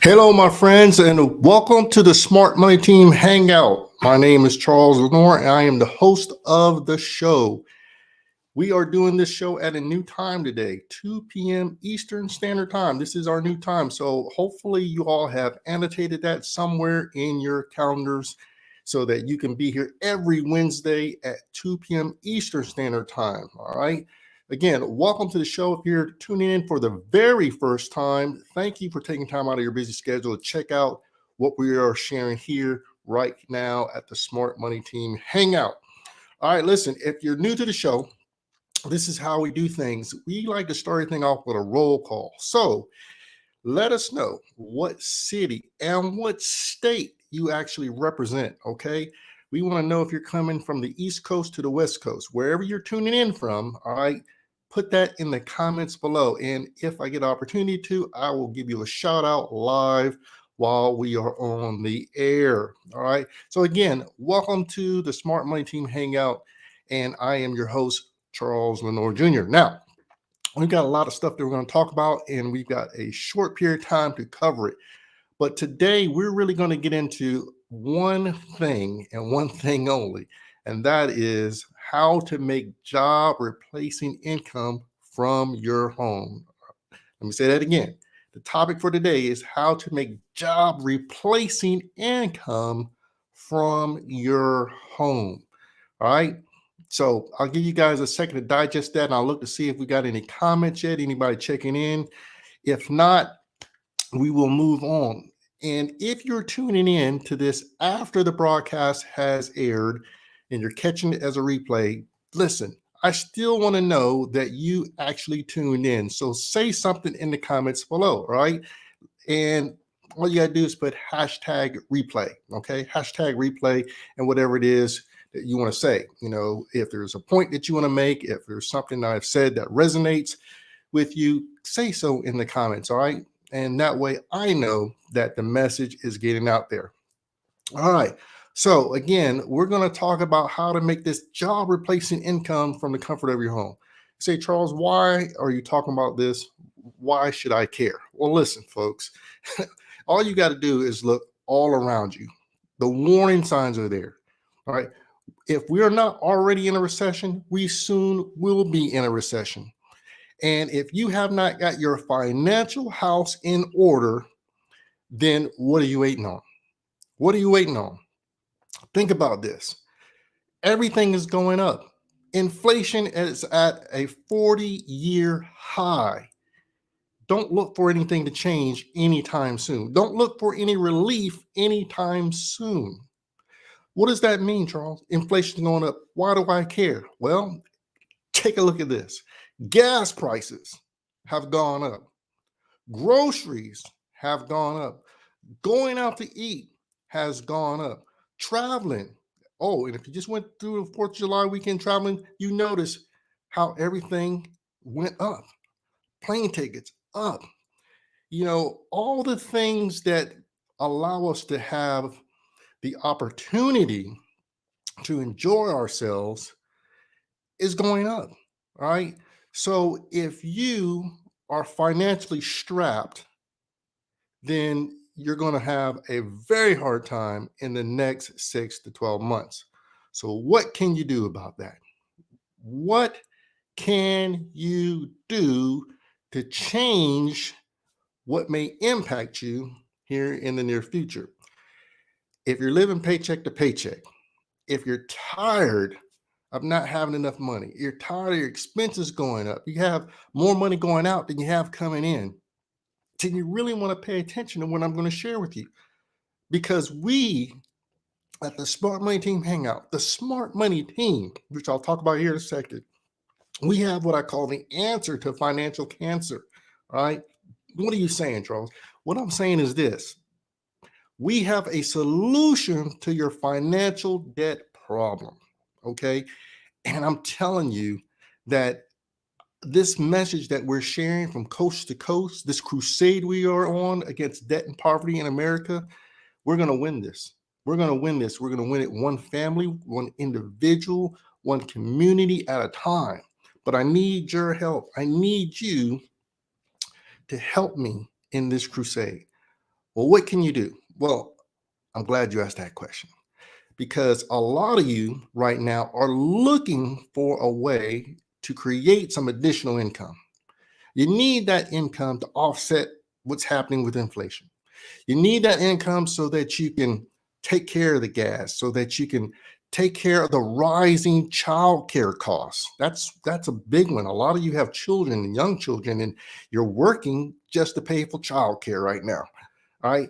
Hello, my friends, and welcome to the Smart Money Team Hangout. My name is Charles Lenore, and I am the host of the show. We are doing this show at a new time today, 2 p.m. Eastern Standard Time. This is our new time, so hopefully you all have annotated that somewhere in your calendars so that you can be here every Wednesday at 2 p.m. Eastern Standard Time, all right? Again, welcome to the show. If you're tuning in for the very first time, thank you for taking time out of your busy schedule to check out what we are sharing here right now at the Smart Money Team Hangout. All right, listen, if you're new to the show, this is how we do things. We like to start everything off with a roll call. So let us know what city and what state you actually represent, okay? We want to know if you're coming from the East Coast to the West Coast, wherever you're tuning in from, all right? Put that in the comments below. And if I get an opportunity to, I will give you a shout out live while we are on the air. All right. So, again, welcome to the Smart Money Team Hangout. And I am your host, Charles Lenore Jr. Now, we've got a lot of stuff that we're going to talk about, and we've got a short period of time to cover it. But today, we're really going to get into one thing and one thing only, and that is how to make job replacing income from your home. Let me say that again. The topic for today is how to make job replacing income from your home. All right. So I'll give you guys a second to digest that, and I'll look to see if we got any comments yet, anybody checking in. If not, we will move on. And if you're tuning in to this after the broadcast has aired and you're catching it as a replay, listen, I still want to know that you actually tuned in. So say something in the comments below, right? And all you got to do is put hashtag replay, okay? Hashtag replay and whatever it is that you want to say. You know, if there's a point that you want to make, if there's something that I've said that resonates with you, say so in the comments, all right? And that way I know that the message is getting out there. All right. So again, we're going to talk about how to make this job replacing income from the comfort of your home. You say, Charles, why are you talking about this? Why should I care? Well, listen, folks, all you got to do is look all around you. The warning signs are there. All right. If we are not already in a recession, we soon will be in a recession. And if you have not got your financial house in order, then what are you waiting on? What are you waiting on? Think about this. Everything is going up. Inflation is at a 40-year high. Don't look for anything to change anytime soon. Don't look for any relief anytime soon. What does that mean, Charles? Inflation going up. Why do I care? Well, take a look at this. Gas prices have gone up. Groceries have gone up. Going out to eat has gone up. Traveling. Oh, and if you just went through the 4th of July weekend traveling, you notice how everything went up. Plane tickets up. You know, all the things that allow us to have the opportunity to enjoy ourselves is going up. All right. So if you are financially strapped, then you're going to have a very hard time in the next 6 to 12 months. So, what can you do about that? What can you do to change what may impact you here in the near future? If you're living paycheck to paycheck, if you're tired of not having enough money, you're tired of your expenses going up, you have more money going out than you have coming in, then you really want to pay attention to what I'm going to share with you. Because we at the Smart Money Team Hangout, the Smart Money Team, which I'll talk about here in a second, we have what I call the answer to financial cancer. All right. What are you saying, Charles? What I'm saying is this: we have a solution to your financial debt problem. Okay. And I'm telling you that this message that we're sharing from coast to coast, this crusade we are on against debt and poverty in America, we're going to win this. We're going to win this. We're going to win it one family, one individual, one community at a time. But I need your help. I need you to help me in this crusade. Well, what can you do? Well, I'm glad you asked that question because a lot of you right now are looking for a way to create some additional income. You need that income to offset what's happening with inflation. You need that income so that you can take care of the gas, so that you can take care of the rising child care costs. That's a big one. A lot of you have children and young children, and you're working just to pay for child care right now. All right.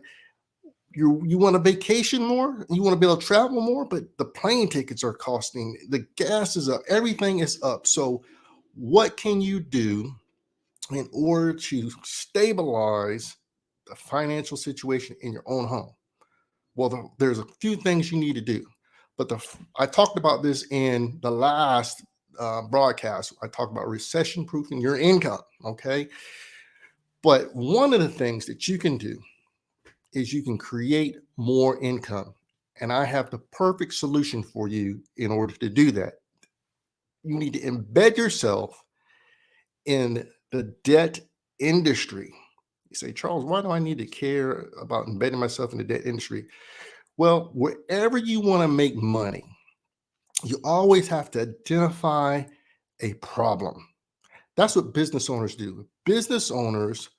You want to vacation more, you want to be able to travel more, but the plane tickets are costing, the gas is up, everything is up. So what can you do in order to stabilize the financial situation in your own home? Well, there's a few things you need to do, but I talked about this in the last broadcast. I talked about recession proofing your income. Okay, but one of the things that you can do is you can create more income, and I have the perfect solution for you in order to do that. You need to embed yourself in the debt industry. You say, Charles, why do I need to care about embedding myself in the debt industry? Well, wherever you want to make money, you always have to identify a problem. That's what business owners do. Business owners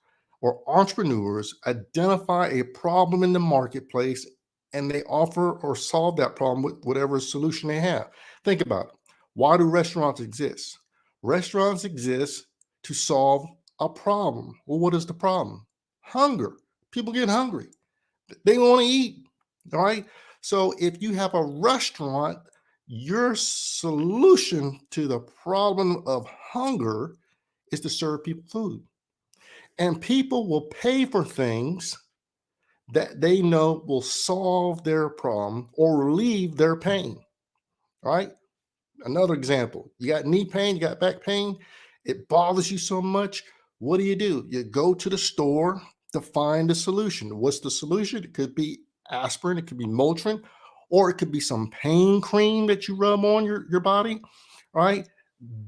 or entrepreneurs identify a problem in the marketplace and they offer or solve that problem with whatever solution they have. Think about it. Why do restaurants exist? Restaurants exist to solve a problem. Well, what is the problem? Hunger. People get hungry. They want to eat. All right. So if you have a restaurant, your solution to the problem of hunger is to serve people food. And people will pay for things that they know will solve their problem or relieve their pain. All right. Another example, you got knee pain, you got back pain, it bothers you so much. What do? You go to the store to find a solution. What's the solution? It could be aspirin, it could be Motrin, or it could be some pain cream that you rub on your body. All right.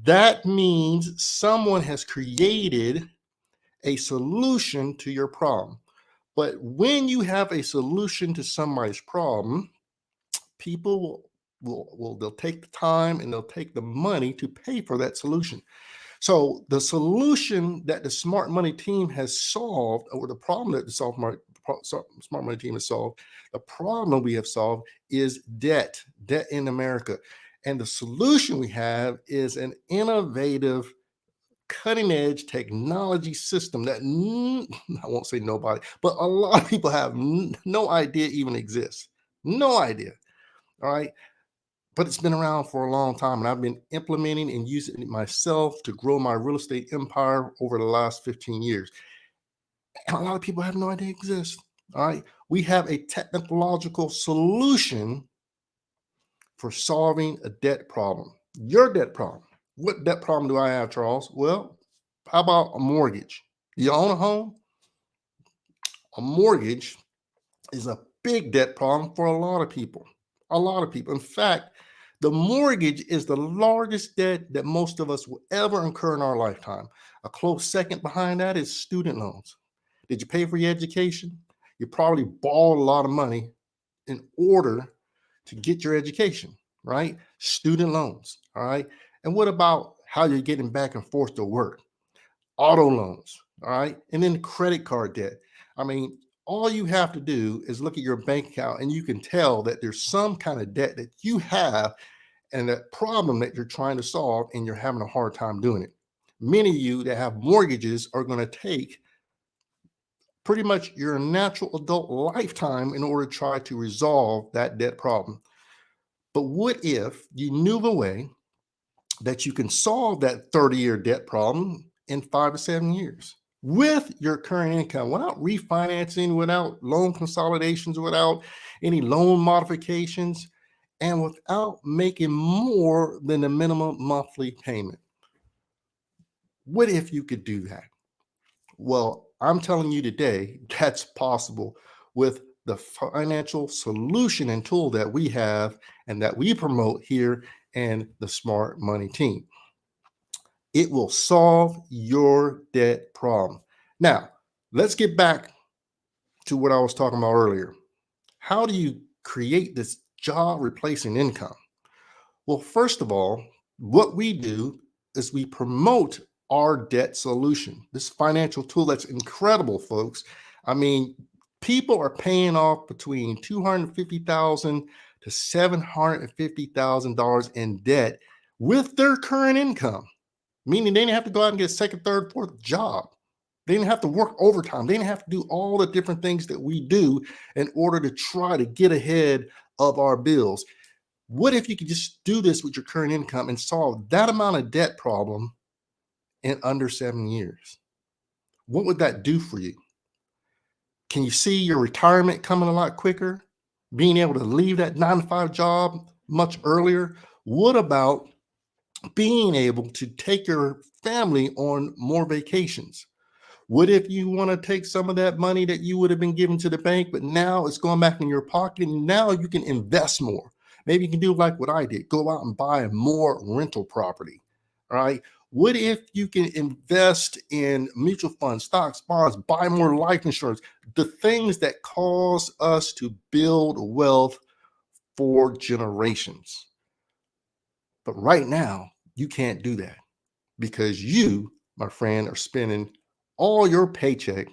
That means someone has created a solution to your problem. But when you have a solution to somebody's problem, people will they'll take the time and they'll take the money to pay for that solution. So the solution that the smart money team has solved, or the problem that the smart money team has solved, the problem we have solved is debt in America. And the solution we have is an innovative, cutting edge technology system that I won't say nobody, but a lot of people have no idea even exists. No idea. All right. But it's been around for a long time, and I've been implementing and using it myself to grow my real estate empire over the last 15 years. And a lot of people have no idea it exists. All right. We have a technological solution for solving a debt problem. Your debt problem. What debt problem do I have, Charles? Well, how about a mortgage? You own a home? A mortgage is a big debt problem for a lot of people. A lot of people. In fact, the mortgage is the largest debt that most of us will ever incur in our lifetime. A close second behind that is student loans. Did you pay for your education? You probably borrowed a lot of money in order to get your education, right? Student loans, all right? And what about how you're getting back and forth to work? Auto loans, all right? And then credit card debt. I mean, all you have to do is look at your bank account and you can tell that there's some kind of debt that you have and that problem that you're trying to solve and you're having a hard time doing it. Many of you that have mortgages are going to take pretty much your natural adult lifetime in order to try to resolve that debt problem. But what if you knew the way that you can solve that 30-year debt problem in 5 to 7 years with your current income without refinancing, without loan consolidations, without any loan modifications, and without making more than the minimum monthly payment? What if you could do that? Well, I'm telling you today that's possible with the financial solution and tool that we have and that we promote here in the Smart Money team. It will solve your debt problem. Now, let's get back to what I was talking about earlier. How do you create this job replacing income? Well, first of all, what we do is we promote our debt solution, this financial tool that's incredible, folks. I mean, people are paying off between $250,000 to $750,000 in debt with their current income, meaning they didn't have to go out and get a second, third, fourth job. They didn't have to work overtime. They didn't have to do all the different things that we do in order to try to get ahead of our bills. What if you could just do this with your current income and solve that amount of debt problem in under 7 years? What would that do for you? Can you see your retirement coming a lot quicker? Being able to leave that 9 to 5 job much earlier? What about being able to take your family on more vacations? What if you want to take some of that money that you would have been given to the bank, but now it's going back in your pocket and now you can invest more? Maybe you can do like what I did, go out and buy more rental property. All right. What if you can invest in mutual funds, stocks, bonds, buy more life insurance, the things that cause us to build wealth for generations? But right now, you can't do that because you, my friend, are spending all your paycheck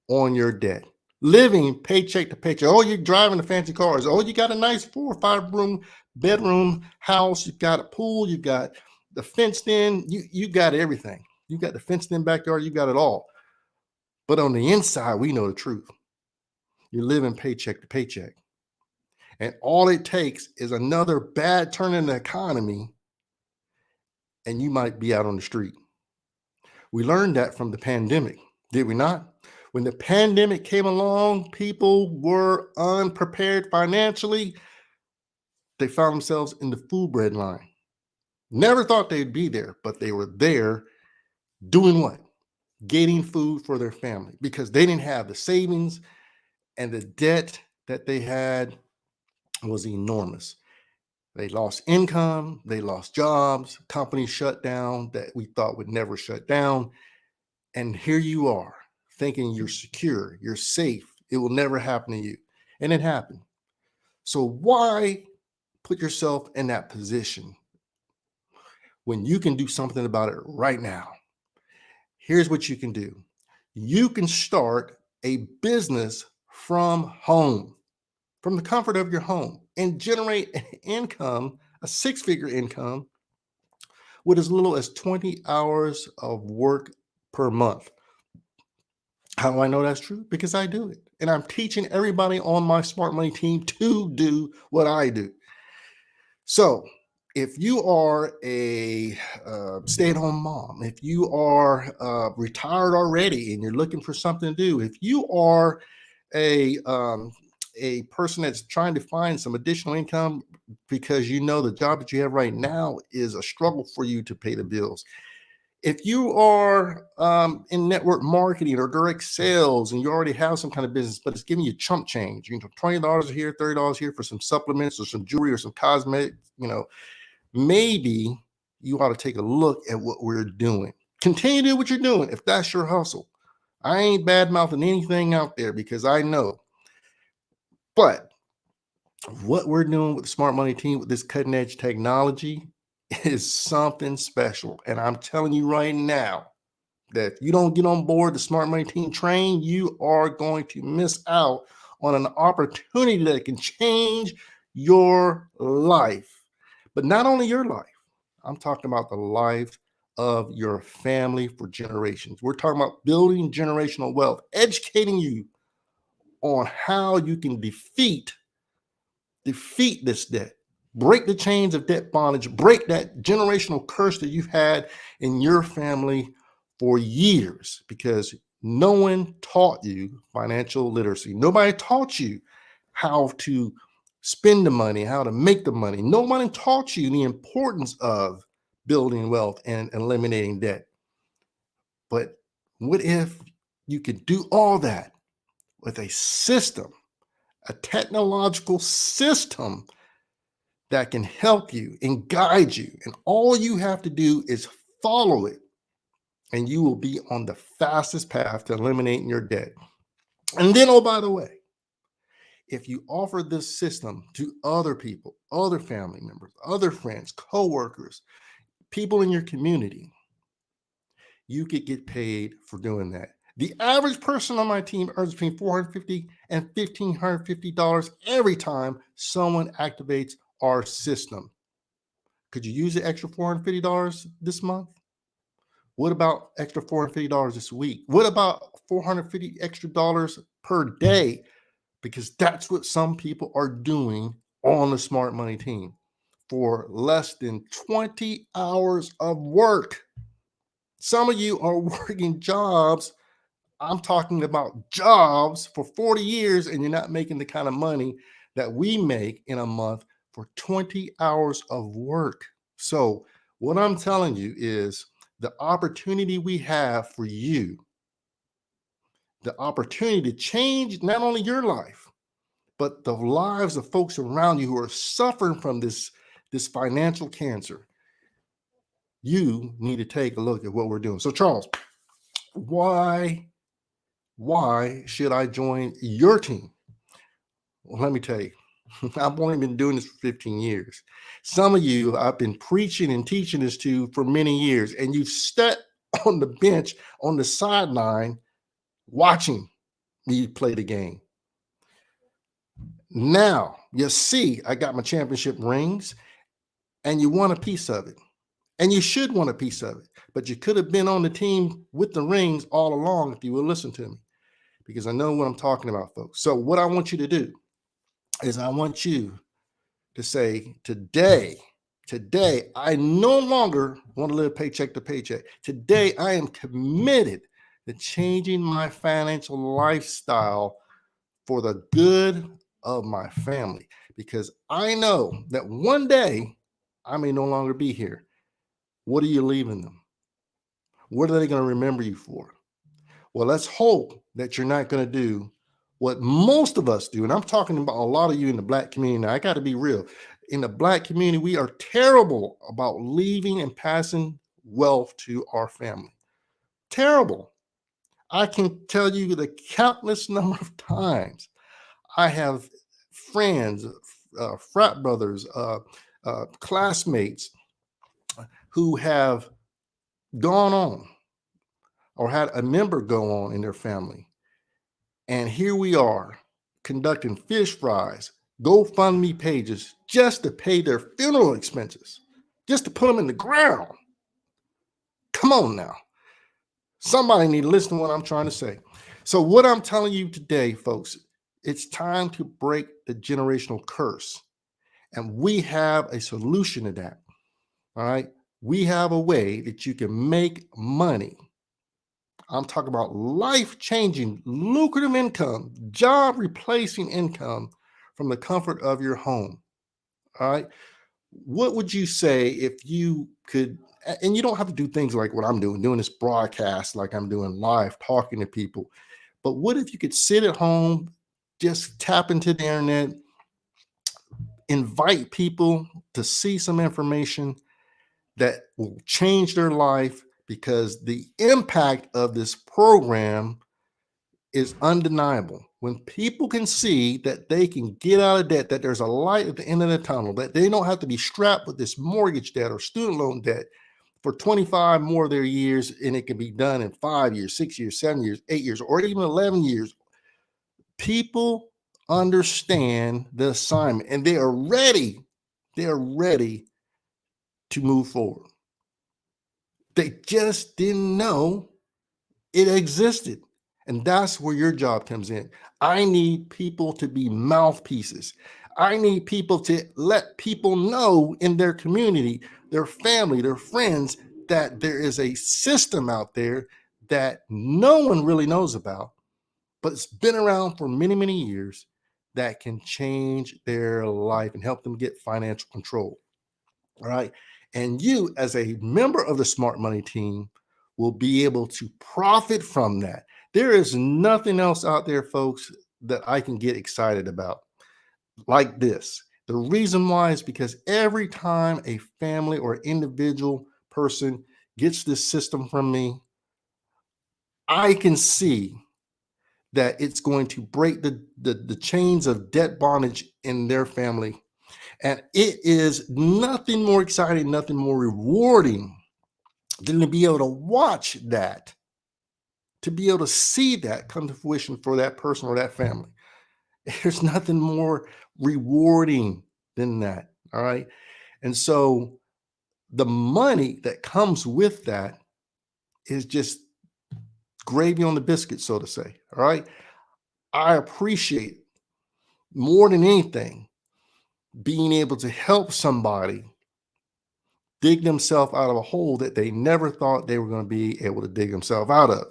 on your debt, living paycheck to paycheck. Oh, you're driving the fancy cars. Oh, you got a nice 4 or 5 room bedroom house. You've got a pool. You got the fenced in. You got everything. You got the fenced in backyard. You got it all. But on the inside, we know the truth. You're living paycheck to paycheck. And all it takes is another bad turn in the economy, and you might be out on the street. We learned that from the pandemic, did we not? When the pandemic came along, people were unprepared financially. They found themselves in the food bread line. Never thought they'd be there, but they were there doing what? Getting food for their family because they didn't have the savings, and the debt that they had was enormous. They lost income, they lost jobs, companies shut down that we thought would never shut down. And here you are thinking you're secure, you're safe, it will never happen to you. And it happened. So why put yourself in that position when you can do something about it right now? Here's what you can do. You can start a business from home, from the comfort of your home, and generate an income, a 6-figure income, with as little as 20 hours of work per month. How do I know that's true? Because I do it. And I'm teaching everybody on my Smart Money team to do what I do. So if you are a stay-at-home mom, if you are retired already and you're looking for something to do, if you are a person that's trying to find some additional income because you know the job that you have right now is a struggle for you to pay the bills. If you are in network marketing or direct sales and you already have some kind of business, but it's giving you chump change, $20 here, $30 here for some supplements or some jewelry or some cosmetics, maybe you ought to take a look at what we're doing. Continue to do what you're doing if that's your hustle. I ain't bad mouthing anything out there because I know. But what we're doing with the Smart Money team with this cutting edge technology is something special. And I'm telling you right now that if you don't get on board the Smart Money team train, you are going to miss out on an opportunity that can change your life. But not only your life, I'm talking about the life of your family for generations. We're talking about building generational wealth, educating you on how you can defeat this debt, break the chains of debt bondage, break that generational curse that you've had in your family for years because no one taught you financial literacy. Nobody taught you how to spend the money, how to make the money. Nobody taught you the importance of building wealth and eliminating debt. But what if you could do all that with a system, a technological system that can help you and guide you? And all you have to do is follow it, and you will be on the fastest path to eliminating your debt. And then, oh, by the way, if you offer this system to other people, other family members, other friends, coworkers, people in your community, you could get paid for doing that. The average person on my team earns between $450 and $1,550 every time someone activates our system. Could you use the extra $450 this month? What about extra $450 this week? What about 450 extra dollars per day? Because that's what some people are doing on the Smart Money team for less than 20 hours of work. Some of you are working jobs. I'm talking about jobs for 40 years, and you're not making the kind of money that we make in a month for 20 hours of work. So, what I'm telling you is the opportunity we have for you, the opportunity to change not only your life, but the lives of folks around you who are suffering from this financial cancer. You need to take a look at what we're doing. So, Charles, why should I join your team? Well, let me tell you, I've only been doing this for 15 years. Some of you I've been preaching and teaching this to for many years, and you've sat on the bench on the sideline watching me play the game. Now you see I got my championship rings, and you want a piece of it. And you should want a piece of it. But you could have been on the team with the rings all along if you would listen to me, because I know what I'm talking about, folks. So what I want you to do is I want you to say, today, I no longer want to live paycheck to paycheck. Today, I am committed to changing my financial lifestyle for the good of my family, because I know that one day I may no longer be here. What are you leaving them? What are they going to remember you for? Well, let's hope that you're not going to do what most of us do. And I'm talking about a lot of you in the Black community. Now, I got to be real. In the Black community, we are terrible about leaving and passing wealth to our family. Terrible. I can tell you the countless number of times I have friends, frat brothers, classmates who have gone on or had a member go on in their family. And here we are conducting fish fries, GoFundMe pages just to pay their funeral expenses, just to put them in the ground. Come on now. Somebody need to listen to what I'm trying to say. So what I'm telling you today, folks, it's time to break the generational curse. And we have a solution to that. All right. We have a way that you can make money. I'm talking about life-changing, lucrative income, job-replacing income from the comfort of your home. All right. What would you say if you could, and you don't have to do things like what I'm doing this broadcast, like I'm doing live, talking to people. But what if you could sit at home, just tap into the internet, invite people to see some information that will change their life, because the impact of this program is undeniable. When people can see that they can get out of debt, that there's a light at the end of the tunnel, that they don't have to be strapped with this mortgage debt or student loan debt for 25 more of their years, and it can be done in 5 years, 6 years, 7 years, 8 years, or even 11 years. People understand the assignment, and they are ready. They are ready to move forward. They just didn't know it existed. And that's where your job comes in. I need people to be mouthpieces. I need people to let people know in their community, their family, their friends, that there is a system out there that no one really knows about, but it's been around for many, many years, that can change their life and help them get financial control. All right. And you, as a member of the Smart Money team, will be able to profit from that. There is nothing else out there, folks, that I can get excited about like this. The reason why is because every time a family or individual person gets this system from me, I can see that it's going to break the chains of debt bondage in their family. And it is nothing more exciting, nothing more rewarding than to be able to watch that, to be able to see that come to fruition for that person or that family. There's nothing more rewarding than that. All right. And so the money that comes with that is just gravy on the biscuit, so to say. All right. I appreciate more than anything being able to help somebody dig themselves out of a hole that they never thought they were going to be able to dig themselves out of.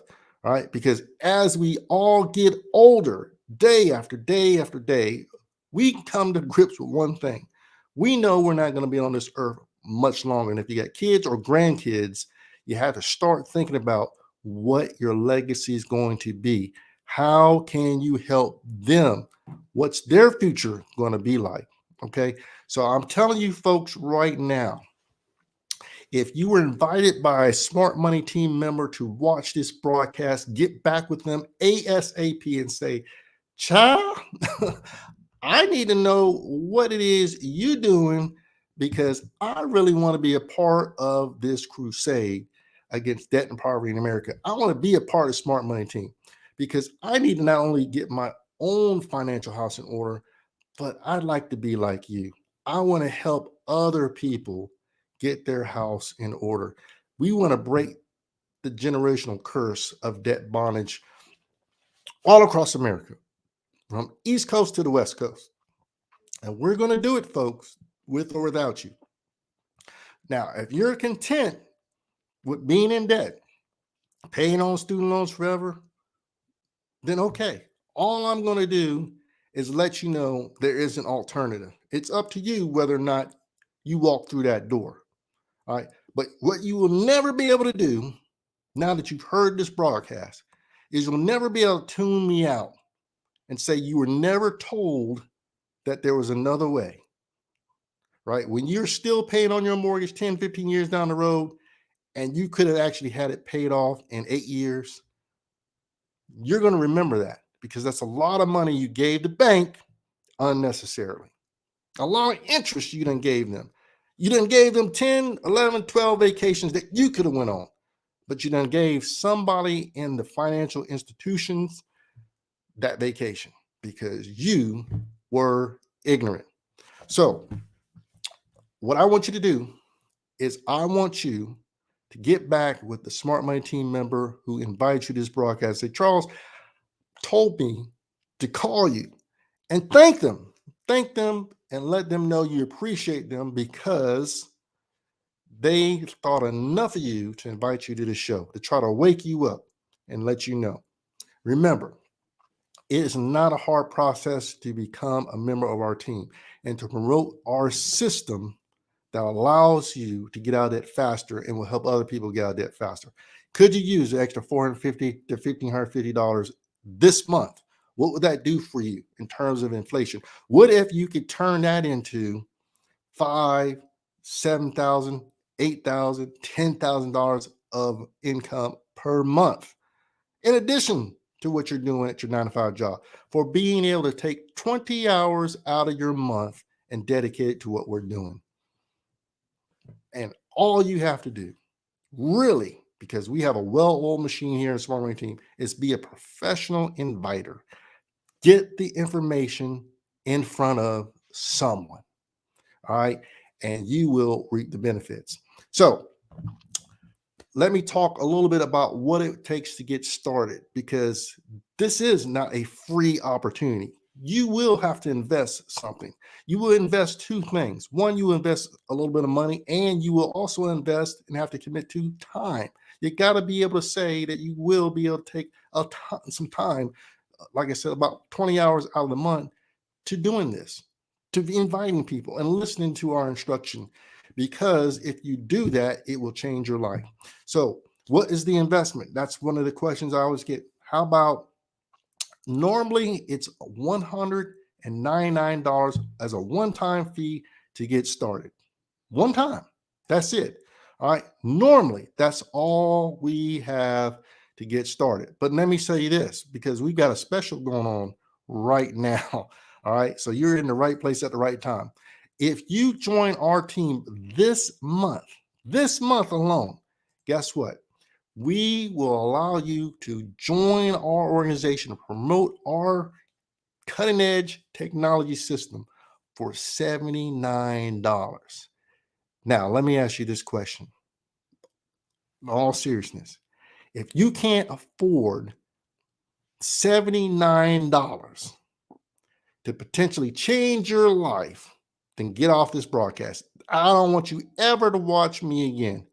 All right. Because as we all get older, day after day after day, we come to grips with one thing. We know we're not going to be on this earth much longer. And if you got kids or grandkids, you have to start thinking about what your legacy is going to be. How can you help them? What's their future going to be like? Okay. So I'm telling you folks right now, if you were invited by a Smart Money team member to watch this broadcast, get back with them ASAP and say, child, I need to know what it is you're doing because I really want to be a part of this crusade against debt and poverty in America. I want to be a part of Smart Money team because I need to not only get my own financial house in order, but I'd like to be like you. I want to help other people get their house in order. We want to break the generational curse of debt bondage all across America, from East Coast to the West Coast. And we're going to do it, folks, with or without you. Now, if you're content with being in debt, paying on student loans forever, then okay. All I'm going to do is let you know there is an alternative. It's up to you whether or not you walk through that door. All right. But what you will never be able to do now that you've heard this broadcast is you'll never be able to tune me out and say you were never told that there was another way. Right? When you're still paying on your mortgage 10, 15 years down the road, and you could have actually had it paid off in 8 years, you're going to remember that because that's a lot of money you gave the bank unnecessarily. A lot of interest you done gave them. You done gave them 10, 11, 12 vacations that you could have went on, but you done gave somebody in the financial institutions that vacation because you were ignorant. So what I want you to do is I want you to get back with the Smart Money team member who invites you to this broadcast. Say, Charles told me to call you and thank them and let them know you appreciate them because they thought enough of you to invite you to the show, to try to wake you up and let you know. Remember, it is not a hard process to become a member of our team and to promote our system that allows you to get out of debt faster and will help other people get out of debt faster. Could you use the extra $450 to $1,550 this month? What would that do for you in terms of inflation? What if you could turn that into $5,000, $7,000, $8,000, $10,000 of income per month, in addition to what you're doing at your 9-to-5 job, for being able to take 20 hours out of your month and dedicate it to what we're doing? And all you have to do, really, because we have a well-oiled machine here in Smart Money Team, is be a professional inviter. Get the information in front of someone. All right. And you will reap the benefits. So let me talk a little bit about what it takes to get started, because this is not a free opportunity. You will have to invest something. You will invest two things. One, you will invest a little bit of money, and you will also invest and have to commit to time. You got to be able to say that you will be able to take some time, like I said, about 20 hours out of the month to doing this, to be inviting people and listening to our instruction. Because if you do that, it will change your life. So what is the investment? That's one of the questions I always get. How about, normally it's $199 as a one-time fee to get started. One time. That's it. All right. Normally, that's all we have to get started. But let me say this, because we got a special going on right now. All right. So you're in the right place at the right time. If you join our team this month alone, guess what? We will allow you to join our organization to promote our cutting edge technology system for $79. Now, let me ask you this question. In all seriousness, if you can't afford $79 to potentially change your life, then get off this broadcast. I don't want you ever to watch me again,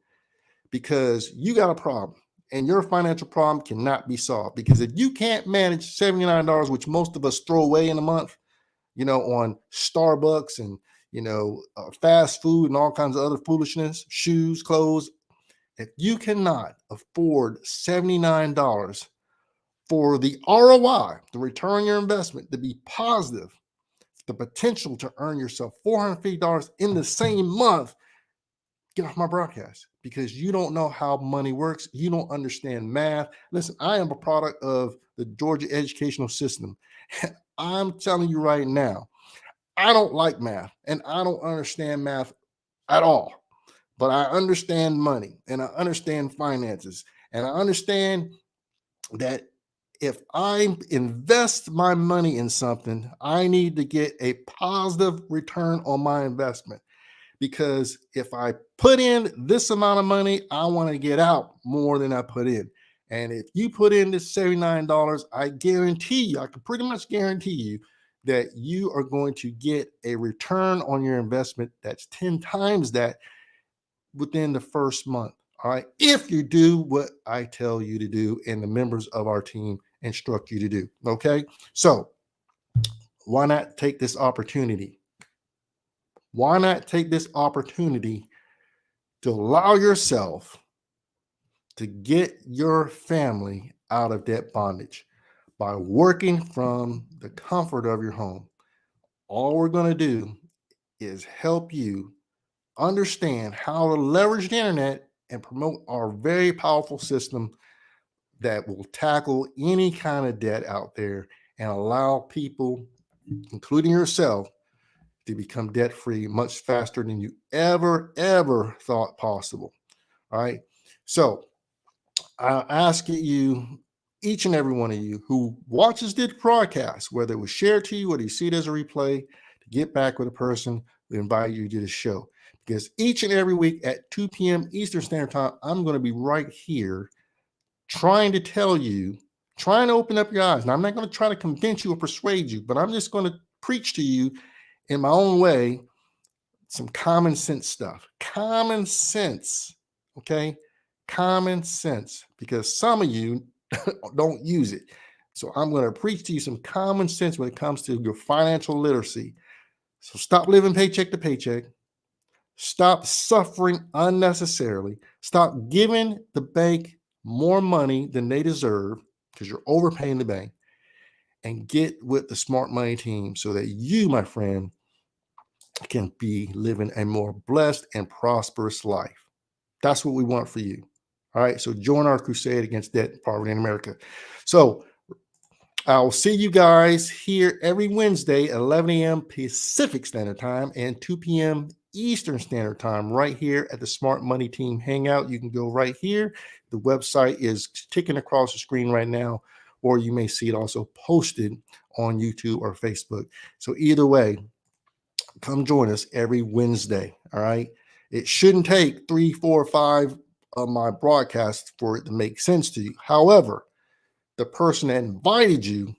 because you got a problem and your financial problem cannot be solved. Because if you can't manage $79, which most of us throw away in a month, on Starbucks and, fast food and all kinds of other foolishness, shoes, clothes, if you cannot afford $79 for the ROI, the return on your investment, to be positive, the potential to earn yourself $450 in the same month, get off my broadcast, because you don't know how money works. You don't understand math. Listen, I am a product of the Georgia educational system. I'm telling you right now, I don't like math and I don't understand math at all, but I understand money and I understand finances, and I understand that if I invest my money in something, I need to get a positive return on my investment. Because if I put in this amount of money, I want to get out more than I put in. And if you put in this $79, I guarantee you, I can pretty much guarantee you that you are going to get a return on your investment that's 10 times that within the first month. All right. If you do what I tell you to do and the members of our team instruct you to do. Okay. So why not take this opportunity? Why not take this opportunity to allow yourself to get your family out of debt bondage by working from the comfort of your home? All we're going to do is help you understand how to leverage the internet and promote our very powerful system that will tackle any kind of debt out there and allow people, including yourself, to become debt free much faster than you ever thought possible. All right. So I ask you, each and every one of you who watches this broadcast, whether it was shared to you, whether you see it as a replay, to get back with a person who invited you to the show. Because each and every week at 2 p.m. Eastern Standard Time, I'm going to be right here trying to tell you, trying to open up your eyes. Now, I'm not going to try to convince you or persuade you, but I'm just going to preach to you in my own way some common sense stuff. Common sense, okay? Common sense, because some of you don't use it. So I'm going to preach to you some common sense when it comes to your financial literacy. So stop living paycheck to paycheck. Stop suffering unnecessarily. Stop giving the bank more money than they deserve, because you're overpaying the bank, and get with the Smart Money team so that you, my friend, can be living a more blessed and prosperous life. That's what we want for you. All right. So join our crusade against debt and poverty in America. So I'll see you guys here every Wednesday at 11 a.m. Pacific Standard Time and 2 p.m. Eastern Standard Time, right here at the Smart Money Team Hangout. You can go right here. The website is ticking across the screen right now, or you may see it also posted on YouTube or Facebook. So either way, come join us every Wednesday. All right. It shouldn't take 3, 4, 5 of my broadcasts for it to make sense to you. However, the person that invited you,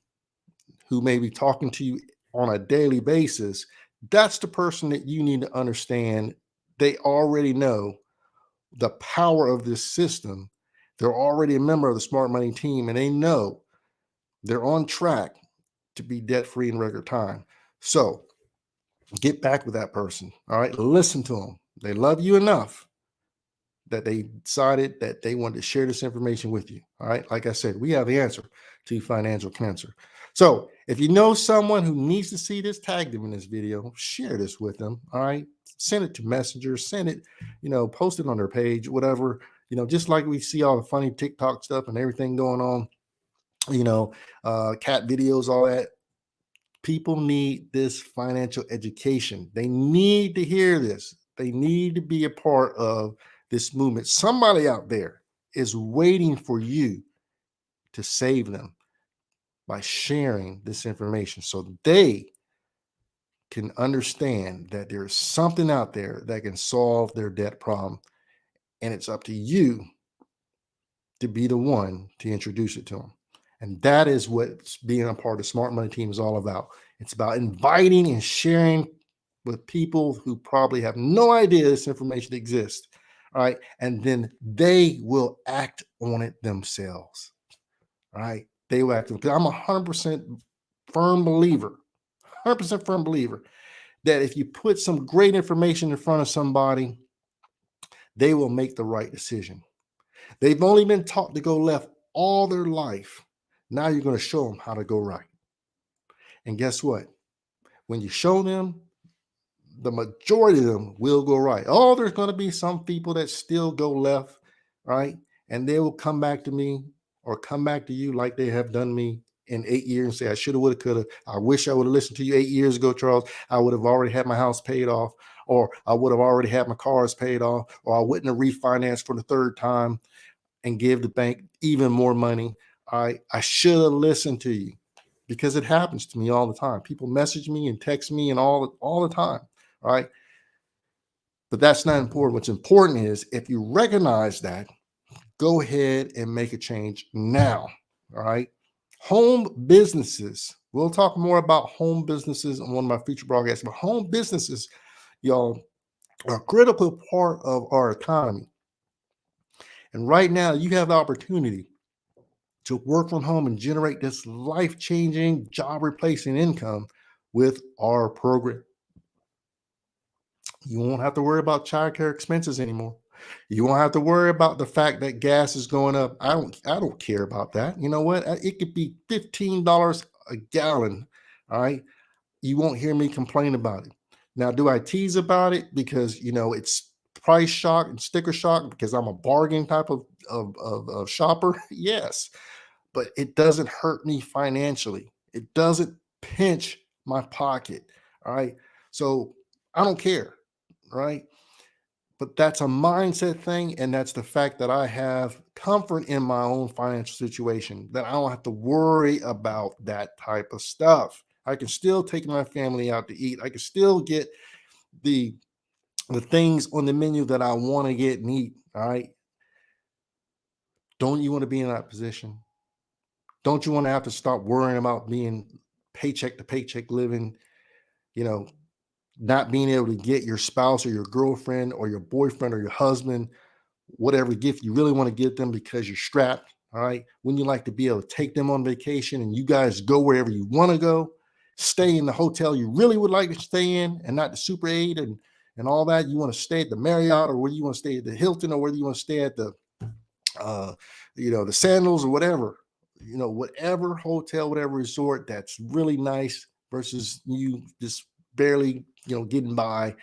who may be talking to you on a daily basis, that's the person that you need to understand. They already know the power of this system. They're already a member of the Smart Money team, and they know they're on track to be debt free in record time. So get back with that person. All right. Listen to them. They love you enough that they decided that they wanted to share this information with you. All right. Like I said, we have the answer to financial cancer. So if you know someone who needs to see this, tag them in this video, share this with them. All right. Send it to Messenger, send it, post it on their page, whatever. Just like we see all the funny TikTok stuff and everything going on, you know, cat videos, all that. People need this financial education. They need to hear this. They need to be a part of this movement. Somebody out there is waiting for you to save them by sharing this information so they can understand that there's something out there that can solve their debt problem. And it's up to you to be the one to introduce it to them. And that is what being a part of Smart Money Team is all about. It's about inviting and sharing with people who probably have no idea this information exists. All right. And then they will act on it themselves. All right. They will act. Because I'm 100% firm believer, 100% firm believer that if you put some great information in front of somebody, they will make the right decision. They've only been taught to go left all their life. Now you're going to show them how to go right. And guess what? When you show them, the majority of them will go right. Oh, there's going to be some people that still go left, right? And they will come back to me or come back to you like they have done me in 8 years and say, I should have, would have, could have. I wish I would have listened to you 8 years ago, Charles. I would have already had my house paid off, or I would have already had my cars paid off, or I wouldn't have refinanced for the third time and give the bank even more money. I should have listened to you, because it happens to me all the time. People message me and text me and all the time. All right. But that's not important. What's important is if you recognize that, go ahead and make a change now. All right. Home businesses. We'll talk more about home businesses on one of my future broadcasts, but home businesses, y'all, are a critical part of our economy. And right now, you have the opportunity to work from home and generate this life-changing, job-replacing income with our program. You won't have to worry about childcare expenses anymore. You won't have to worry about the fact that gas is going up. I don't care about that. You know what? It could be $15 a gallon. All right. You won't hear me complain about it. Now, do I tease about it because it's price shock and sticker shock because I'm a bargain type of shopper? Yes, but it doesn't hurt me financially. It doesn't pinch my pocket. All right. So I don't care. Right. But that's a mindset thing. And that's the fact that I have comfort in my own financial situation, that I don't have to worry about that type of stuff. I can still take my family out to eat. I can still get the things on the menu that I want to get and eat. All right. Don't you want to be in that position? Don't you want to have to stop worrying about being paycheck to paycheck living, you know, not being able to get your spouse or your girlfriend or your boyfriend or your husband whatever gift you really want to give them because you're strapped? All right. When you like to be able to take them on vacation and you guys go wherever you want to go, stay in the hotel you really would like to stay in and not the Super 8 and all that. You want to stay at the Marriott, or whether you want to stay at the Hilton, or whether you want to stay at the the Sandals or whatever, whatever hotel, whatever resort that's really nice versus you just barely, getting by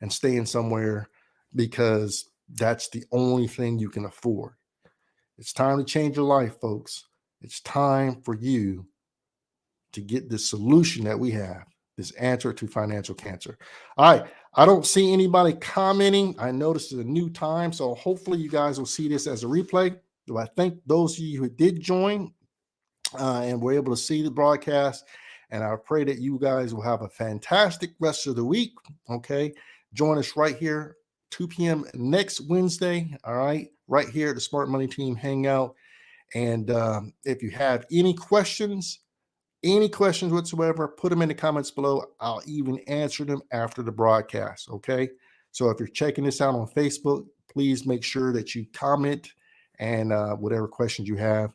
and staying somewhere because that's the only thing you can afford. It's time to change your life, folks. It's time for you to get this solution that we have, this answer to financial cancer. All right. I don't see anybody commenting. I know this is a new time, so hopefully you guys will see this as a replay. So I thank those of you who did join and were able to see the broadcast. And I pray that you guys will have a fantastic rest of the week. Okay. Join us right here, 2 p.m. next Wednesday. All right. Right here at the Smart Money Team Hangout. And if you have any questions whatsoever, put them in the comments below. I'll even answer them after the broadcast. Okay. So if you're checking this out on Facebook, please make sure that you comment and whatever questions you have.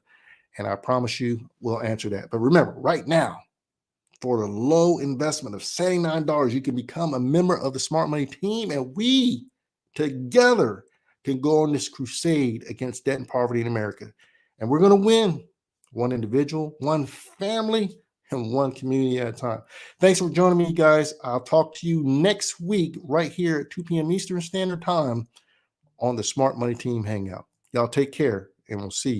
And I promise you we'll answer that. But remember, right now, for the low investment of $79, you can become a member of the Smart Money Team. And we together can go on this crusade against debt and poverty in America. And we're going to win, one individual, one family, and one community at a time. Thanks for joining me, guys. I'll talk to you next week right here at 2 p.m. Eastern Standard Time on the Smart Money Team Hangout. Y'all take care, and we'll see you.